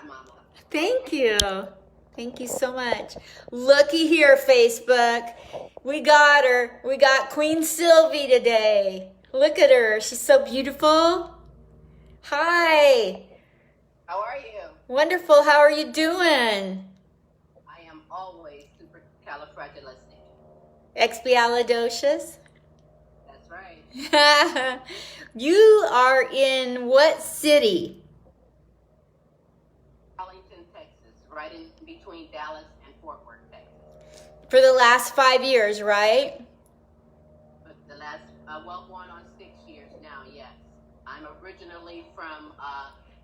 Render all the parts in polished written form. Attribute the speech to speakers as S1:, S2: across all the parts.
S1: Mama.
S2: Thank you. Thank you so much. Looky here, Facebook. We got her. We got Queen Silvy today. Look at her. She's so beautiful. Hi.
S1: How are you?
S2: Wonderful. How are you doing?
S1: I am always super califragilistic.
S2: Expialidocious?
S1: That's right.
S2: You are in what city?
S1: Arlington, Texas, right in between Dallas and Fort Worth, Texas.
S2: For the last 5 years, right?
S1: But the last, going on 6 years now, yes. I'm originally from,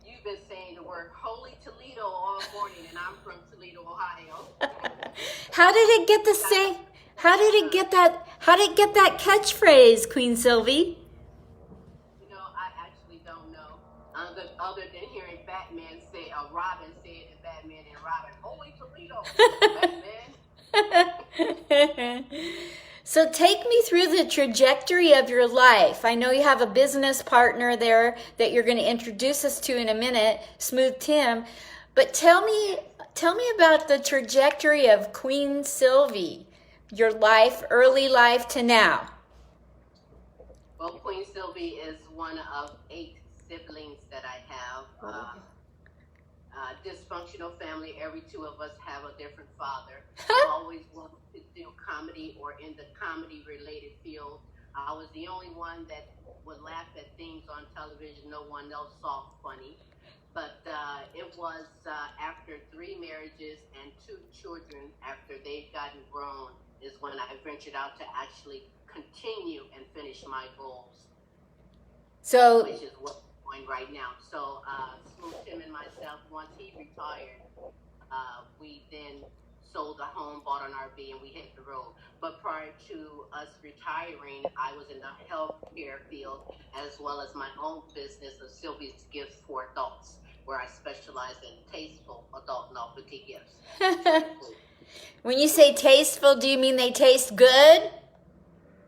S1: you've been saying the word Holy Toledo all morning, and I'm from Toledo, Ohio.
S2: How did it get the same? How did it get that catchphrase, Queen Silvy?
S1: I actually don't know. Other than hearing Batman say, Robin say it in Batman and Robin, Holy Toledo, Batman.
S2: So take me through the trajectory of your life. I know you have a business partner there that you're going to introduce us to in a minute, Smoothe Tim. But tell me about the trajectory of Queen Silvy, your life, early life to now.
S1: Well, Queen Silvy is one of 8 siblings that I have. Dysfunctional family. Every 2 of us have a different father. I always wanted to do comedy or in the comedy-related field. I was the only one that would laugh at things on television no one else saw funny. But it was after 3 marriages and 2 children, after they've gotten grown, is when I ventured out to actually continue and finish my goals.
S2: So,
S1: which is what I'm doing right now. So, Smoothe Tim and myself, once he retired, we then sold the home, bought an RV, and we hit the road. But prior to us retiring, I was in the healthcare field as well as my own business of Silvy's Gifts for Adults, where I specialize in tasteful adult novelty gifts.
S2: When you say tasteful, do you mean they taste good?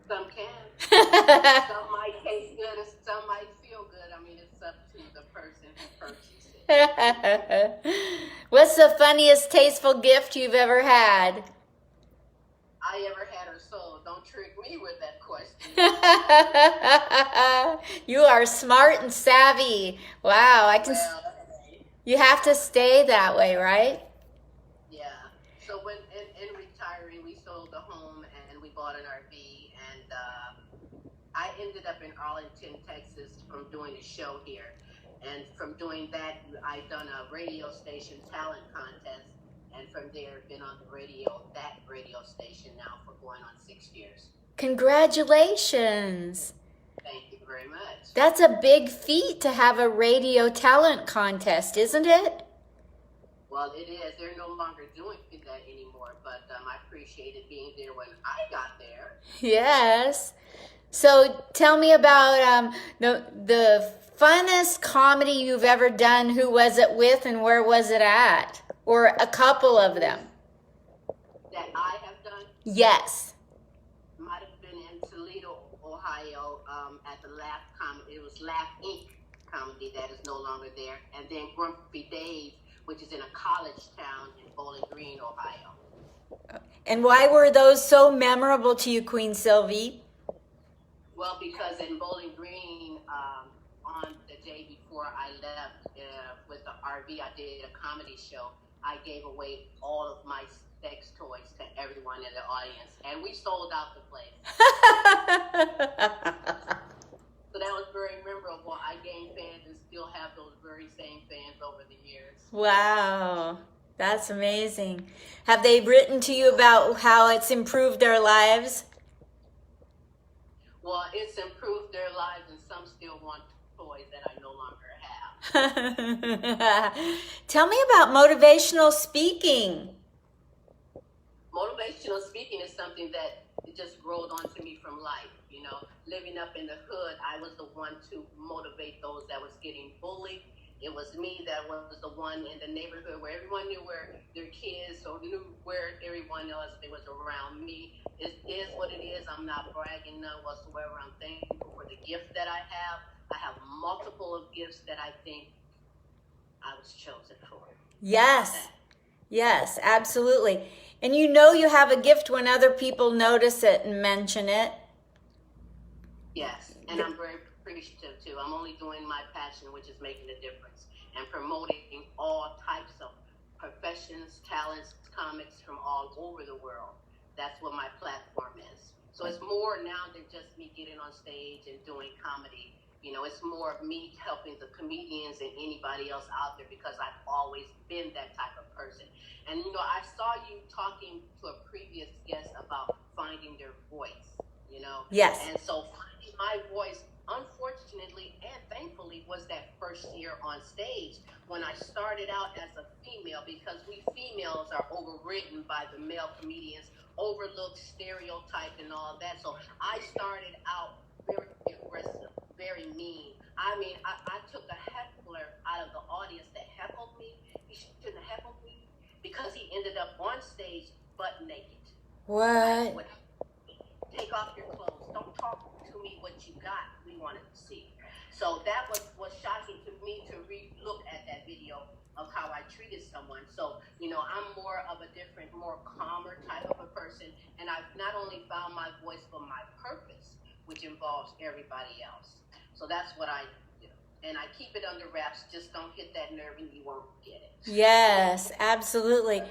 S1: Some can. Some might taste good and some might feel good. I mean, it's up to the person who purchased it.
S2: What's the funniest tasteful gift you've ever had?
S1: I ever had or sold. Don't trick me with that question.
S2: You are smart and savvy. Wow, you have to stay that way, right?
S1: Yeah. So when in retiring, we sold the home and we bought an RV, and I ended up in Arlington, Texas, from doing a show here. And from doing that, I've done a radio station talent contest, and from there, been on the radio, that radio station now for going on 6 years.
S2: Congratulations.
S1: Thank you very much.
S2: That's a big feat to have a radio talent contest, isn't it?
S1: Well, it is. They're no longer doing that anymore, but I appreciated being there when I got there.
S2: Yes. So tell me about the funnest comedy you've ever done. Who was it with and where was it at? Or a couple of them.
S1: That I have done?
S2: Yes.
S1: Might have been in Toledo, Ohio, at the Laugh Comedy. It was Laugh Inc. Comedy that is no longer there. And then Grumpy Dave, which is in a college town in Bowling Green, Ohio.
S2: And why were those so memorable to you, Queen Silvy?
S1: Well, because in Bowling Green, on the day before I left with the RV, I did a comedy show. I gave away all of my sex toys to everyone in the audience, and we sold out the place. So that was very memorable. I gained fans and still have those very same fans over the years.
S2: Wow, that's amazing. Have they written to you about how it's improved their lives?
S1: Well, it's improved their lives, and some still want toys that I no longer have.
S2: Tell me about motivational speaking.
S1: Motivational speaking is something that just rolled onto me from life. Living up in the hood, I was the one to motivate those that was getting bullied. It was me that was the one in the neighborhood where everyone knew where their kids or knew where everyone else that was around me. It is what it is. I'm not bragging none whatsoever. I'm thankful for the gift that I have. I have multiple of gifts that I think I was chosen for.
S2: Yes. Yes, absolutely. And you know you have a gift when other people notice it and mention it.
S1: Yes, and I'm very appreciative too. I'm only doing my passion, which is making a difference and promoting all types of professions, talents, comics from all over the world. That's what my platform is. So it's more now than just me getting on stage and doing comedy. You know, it's more of me helping the comedians and anybody else out there because I've always been that type of person. And, you know, I saw you talking to a previous guest about finding their voice, you know?
S2: Yes.
S1: And so finding my voice, unfortunately and thankfully, was that first year on stage when I started out as a female, because we females are overridden by the male comedians, overlooked, stereotyped, and all that. So I started out very aggressive, very mean. I mean, I took a heckler out of the audience that heckled me. He shouldn't have heckled me because he ended up on stage butt naked.
S2: What?
S1: Take off your clothes. Don't talk to me what you got. We wanted to see. So that was shocking to me to look at that video of how I treated someone. So, you know, I'm more of a different, more calmer type of a person. And I've not only found my voice, but my purpose, which involves everybody else. So that's what I do. And I keep it under wraps. Just don't hit that nerve and you won't get it.
S2: Yes, absolutely.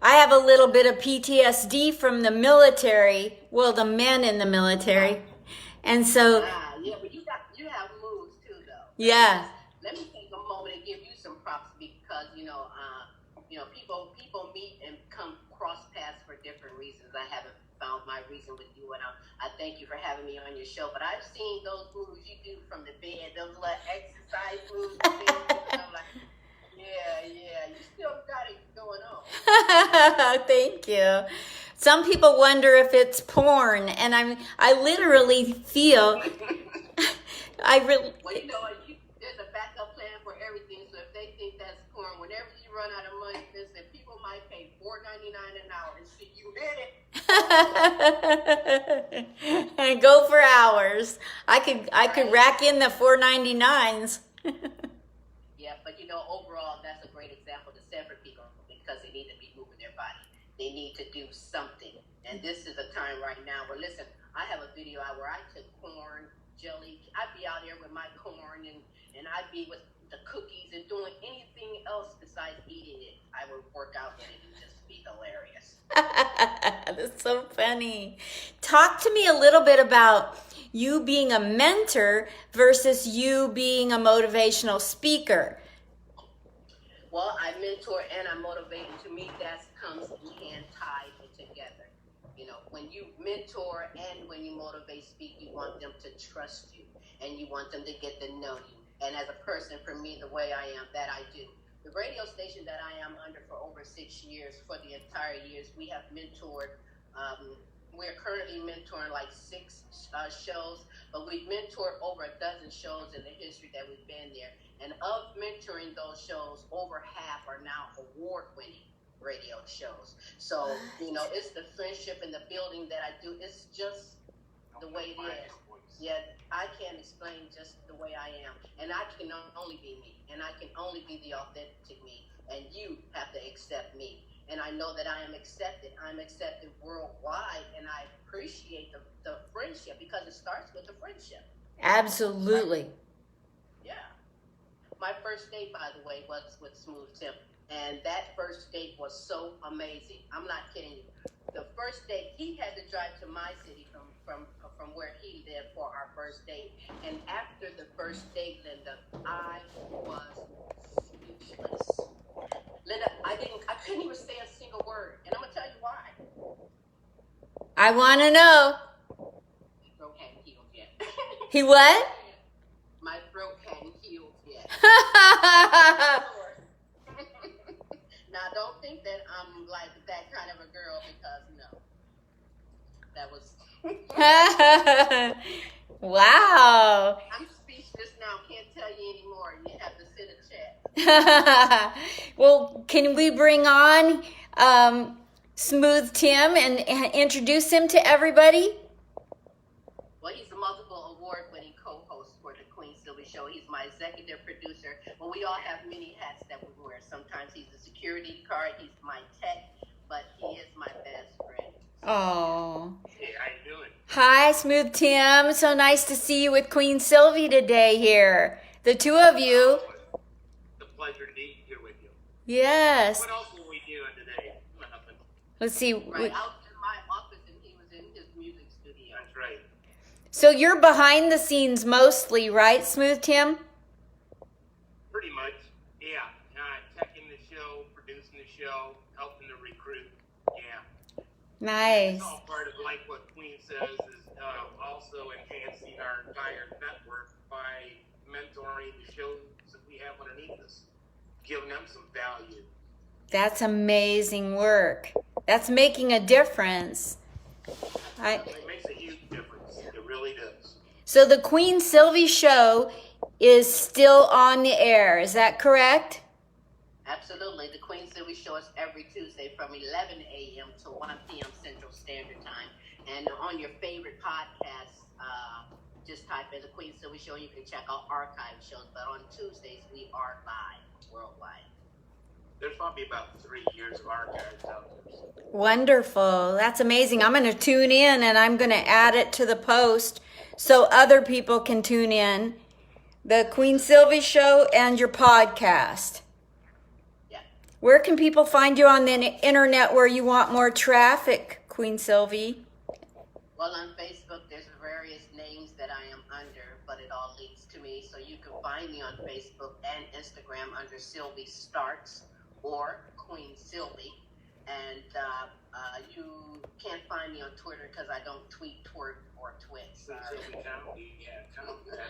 S2: I have a little bit of PTSD from the military. Well, the men in the military. And so...
S1: yeah, but you have moves too, though.
S2: Yeah.
S1: Let me take a moment and give you some props because, you know, people meet and come cross paths for different reasons. I haven't found my reason with you, and I thank you for having me on your show. But I've seen those moves you do from the bed, those little exercise moves. And I'm like, yeah, you still got it going on.
S2: Thank you. Some people wonder if it's porn, and I literally feel
S1: Well, you know, there's a backup plan for everything. So if they think that's porn, whenever you run out of money, listen, people might pay $4.99 an hour and see you hit
S2: it. And go for hours. I could rack in the $4.99s.
S1: Yeah, but you know, overall, that's a great example to set for people because they need to be moving their body. They need to do something. And this is a time right now where, listen, I have a video out where I took corn, jelly. I'd be out there with my corn and I'd be with the cookies and doing anything else besides eating it. I would work out with it and just be hilarious.
S2: That's so funny. Talk to me a little bit about you being a mentor versus you being a motivational speaker.
S1: Well, I mentor and I motivate, and to me that comes in hand tied together. You know, when you mentor and when you motivate, speak, you want them to trust you and you want them to get to know you. And as a person, for me, the way I am, that I do. The radio station that I am under for over 6 years, for the entire years, we have mentored. We're currently mentoring like 6 shows, but we've mentored over a dozen shows in the history that we've been there. And of mentoring those shows, over half are now award-winning radio shows. So, you know, it's the friendship and the building that I do. It's just the way it is. Yeah, I can't explain just the way I am. And I can only be me. And I can only be the authentic me. And you have to accept me. And I know that I am accepted. I'm accepted worldwide. And I appreciate the friendship because it starts with the friendship.
S2: Absolutely.
S1: Yeah. My first date, by the way, was with Smoothe. And that first date was so amazing. I'm not kidding you. The first date, he had to drive to my city from where he lived for our first date. And after the first date, Linda, I was speechless. Linda, I couldn't even say a single word. And I'm going to tell you why.
S2: I want to know.
S1: My throat hadn't healed yet.
S2: He what?
S1: My throat hadn't healed yet. Now, don't think that I'm like that kind of a girl because, no. That was...
S2: Wow.
S1: I'm speechless now. Can't tell you anymore. You have to sit and chat.
S2: Well, can we bring on Smooth Tim and introduce him to everybody?
S1: Well, he's a multiple award-winning co-host for the Queen Silvy show. He's my executive producer. Well, we all have many hats that we wear. Sometimes he's a security guard, he's my tech, but he is my best friend.
S2: Oh.
S3: Hey, how you doing?
S2: Hi, Smooth Tim. So nice to see you with Queen Silvy today here. The two of you.
S3: It's a pleasure to be here with you.
S2: Yes.
S3: What else were we doing today? Nothing.
S2: Let's see.
S1: Right out in my office, and he was in his music studio.
S3: That's right.
S2: So you're behind the scenes mostly, right, Smooth Tim?
S3: Pretty much. Yeah. Teching the show, producing the show, helping to recruit. Yeah.
S2: Nice.
S3: It's all part of, like what Queen says, is also enhancing our entire network by mentoring the shows that we have underneath us, giving them some value.
S2: That's amazing work. That's making a difference.
S3: It makes a huge difference. It really does.
S2: So the Queen Silvy show is still on the air. Is that correct?
S1: Absolutely. The Queen Silvy show is every Tuesday from 11 a.m. to 1 p.m. Central Standard Time. And on your favorite podcast, just type in the Queen Silvy show. You can check out archive shows. But on Tuesdays, we are live worldwide.
S3: There's probably about 3 years of archives out there.
S2: Wonderful. That's amazing. I'm going to tune in and I'm going to add it to the post so other people can tune in. The Queen Silvy show and your podcast.
S1: Yeah.
S2: Where can people find you on the internet where you want more traffic, Queen Silvy?
S1: Well, on Facebook, there's various names that I am under, but it all leads to me. So you can find me on Facebook and Instagram under Silvy Starks or Queen Silvy. And you can't find me on Twitter because I don't tweet, twerk, or twit.
S3: Silvy County, has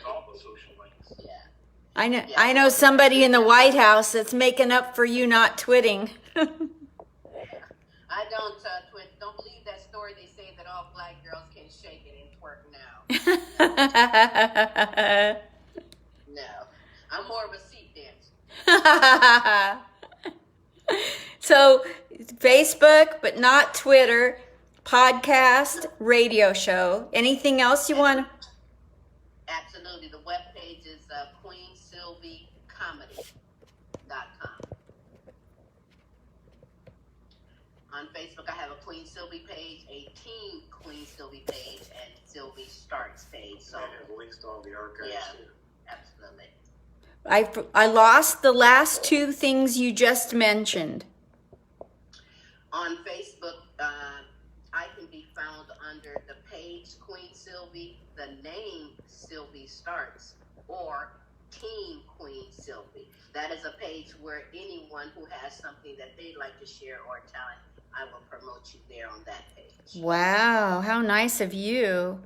S3: all the social links.
S1: Yeah.
S2: I know somebody in the White House that's making up for you not twitting.
S1: I don't twit. Don't believe that story they say that all black girls can shake it and twerk now. No. I'm more of a seat dancer.
S2: So Facebook, but not Twitter, podcast, radio show. Anything else you want?
S1: Absolutely. The webpage is queensilvycomedy.com. On Facebook, I have a Queen Silvy page, a Team Queen Silvy page, and Silvy Starks page. So,
S3: And it links to all the archives.
S1: yeah,
S3: Too.
S1: absolutely.
S2: I lost the last two things you just mentioned.
S1: On Facebook, I can be found under the page Queen Silvy, the name Silvy Starks, or Team Queen Silvy. That is a page where anyone who has something that they'd like to share or talent, I will promote you there on that page.
S2: Wow, how nice of you.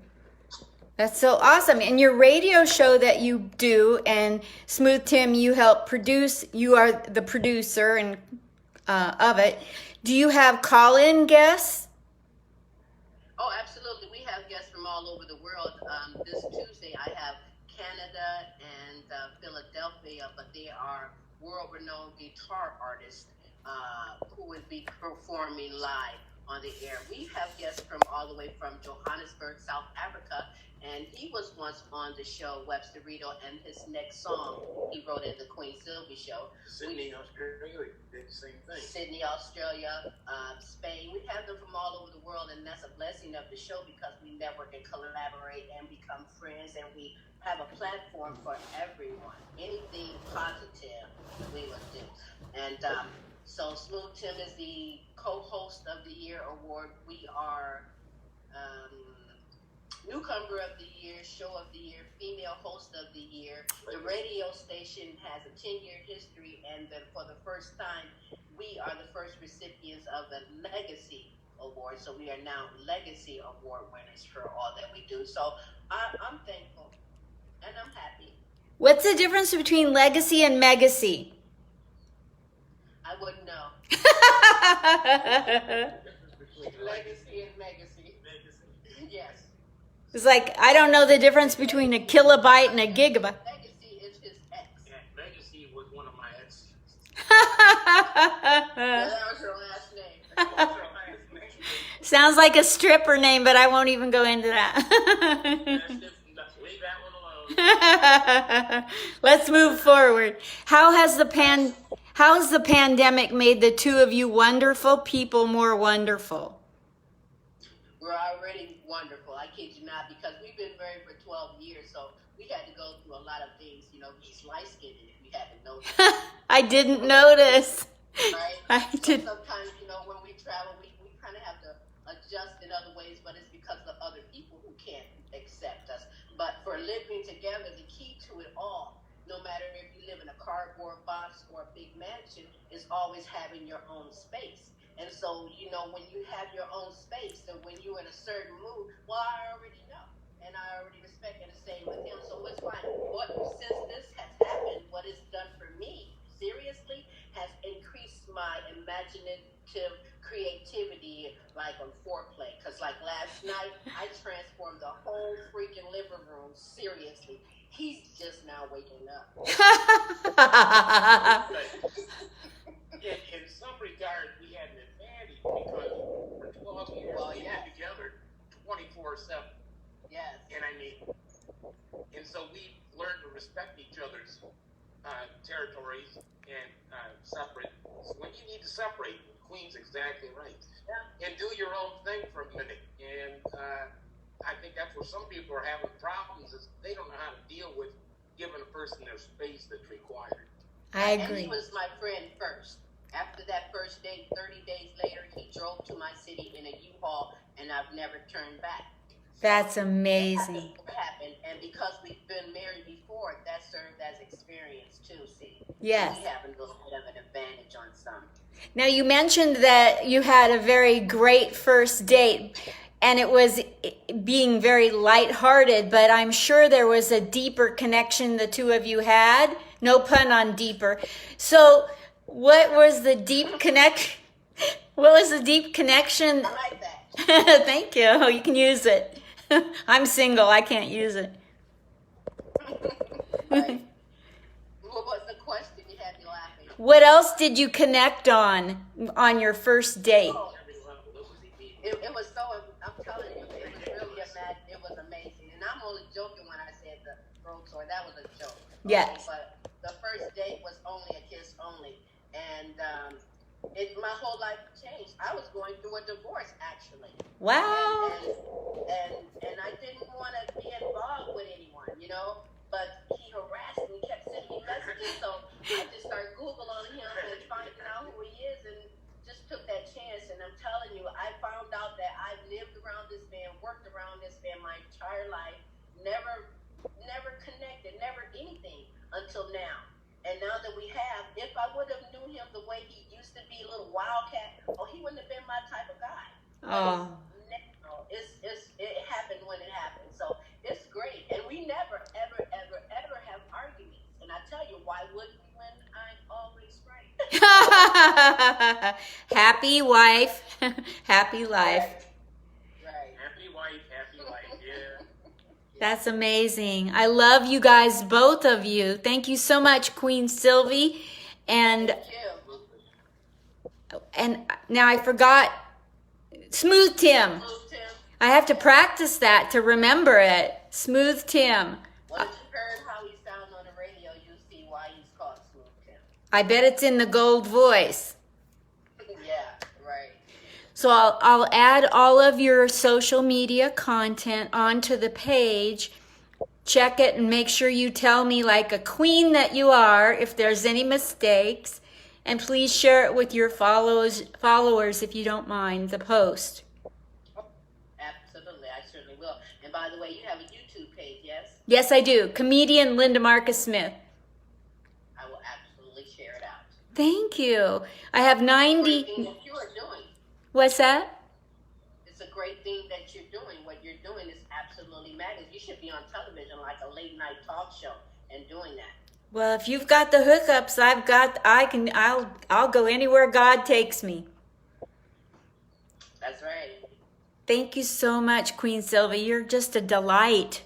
S2: That's so awesome. And your radio show that you do, and Smooth Tim, you help produce, you are the producer and of it. Do you have call-in guests?
S1: Oh, absolutely. We have guests from all over the world. This Tuesday, I have Canada and Philadelphia, but they are world-renowned guitar artists who will be performing live on the air. We have guests from all the way from Johannesburg, South Africa, and he was once on the show, Webster Rito, and his next song he wrote in the Queen Silvy show.
S3: Sydney, Australia, did the same thing.
S1: Sydney, Australia, Spain. We have them from all over the world, and that's a blessing of the show because we network and collaborate and become friends, and we have a platform for everyone. Anything positive, we will do. And so Smooth Tim is the co-host of the year award. We are newcomer of the year, show of the year, female host of the year. The radio station has a 10-year history, and then for the first time, we are the first recipients of the Legacy Award. So we are now Legacy Award winners for all that we do. So I'm thankful, and I'm happy.
S2: What's the difference between legacy and megacy?
S1: I wouldn't know. Legacy and Legacy. Yes.
S2: It's like, I don't know the difference between a kilobyte and a gigabyte.
S1: Legacy is his ex.
S3: Yeah, Legacy was one of my exes.
S1: That was her last name.
S2: Sounds like a stripper name, but I won't even go into that.
S3: Leave that one alone.
S2: Let's move forward. How's the pandemic made the two of you wonderful people more wonderful?
S1: We're already wonderful. I kid you not, because we've been married for 12 years, so we had to go through a lot of things. You know, he's light-skinned, if you haven't noticed.
S2: I didn't notice.
S1: Right?
S2: So
S1: sometimes, you know, when we travel, we kind of have to adjust in other ways, but it's because of other people who can't accept us. But for living together, the key to it all, no matter if you live in a cardboard box or a big mansion, is always having your own space. And so, you know, when you have your own space, and when you're in a certain mood, well, I already know, and I already respect, and the same with him. So it's fine. Since this has happened, what it's done for me, seriously, has increased my imaginative creativity, like on foreplay. Because like last night, I transformed the whole freaking living room. Seriously, he's just now waking up.
S3: In some regard, we had an advantage because for 12 years we been together 24/7.
S1: Yes.
S3: And so we learned to respect each other's territories and separate. So when you need to separate, Queen's exactly right. Yeah. And do your own thing for a minute. And I think that's where some people are having problems, is they don't know how to deal with giving a person their space that's required.
S2: I agree.
S1: And he was my friend first. After that first date, 30 days later, he drove to my city in a U-Haul, and I've never turned back.
S2: That's amazing.
S1: That happened, and because we've been married before, that served as experience too, see?
S2: Yes.
S1: So we have a little bit of an advantage on some.
S2: Now, you mentioned that you had a very great first date, and it was being very lighthearted, but I'm sure there was a deeper connection the two of you had. No pun on deeper. So, what was the deep connection? What was the deep connection?
S1: I like that.
S2: Thank you. You can use it. I'm single. I can't use it.
S1: Right. What was the question? You had me laughing.
S2: What else did you connect on your first date?
S1: Oh, it was so, I'm telling you, it was really it was amazing. And I'm only joking when I said the road tour. That was a joke.
S2: Yes.
S1: But the first date was only a kiss only. And my whole life changed. I was going through a divorce, actually.
S2: Wow.
S1: And I didn't want to be involved with anyone, you know. But he harassed me, kept sending me messages. So I just started Googling him and finding out who he is, and just took that chance. And I'm telling you, I found out that I lived around this man, worked around this man my entire life, never connected, never anything until now. And now that we have, if I would have knew him the way he used to be, a little wildcat, he wouldn't have been my type of guy.
S2: Oh.
S1: It happened when it happened. So it's great. And we never, ever, ever, ever have arguments. And I tell you, why wouldn't we when I'm always right?
S2: Happy wife, happy life.
S1: Right.
S3: Happy wife, yeah.
S2: That's amazing. I love you guys, both of you. Thank you so much, Queen Silvy. And now I forgot Smooth Tim. I have to practice that to remember it. Smooth Tim.
S1: Once you heard how he sounds on the radio, you'll see why he's called Smooth Tim.
S2: I bet it's in the gold voice.
S1: Yeah, right.
S2: So I'll add all of your social media content onto the page. Check it and make sure you tell me, like a queen that you are, if there's any mistakes. And please share it with your followers if you don't mind, the post.
S1: Absolutely, I certainly will. And by the way, you have a YouTube page, yes?
S2: Yes, I do. Comedian Linda Marcus Smith.
S1: I will absolutely share it out.
S2: Thank you. I have 90.
S1: Great thing that you are doing.
S2: What's that?
S1: It's a great thing that you're doing. What you're doing is absolutely magnificent. You should be on television like a late night talk show and doing that.
S2: Well, if you've got the hookups, I'll go anywhere God takes me.
S1: That's right.
S2: Thank you so much, Queen Silvy. You're just a delight.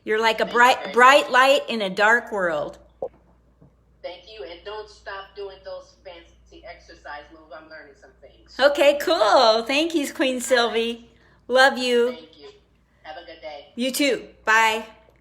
S2: You're like a bright light in a dark world.
S1: Thank you, and don't stop doing those fancy exercise moves. I'm learning some things.
S2: Okay, cool. Thank you, Queen Silvy. Love you.
S1: Thank you. Have a good day.
S2: You too. Bye.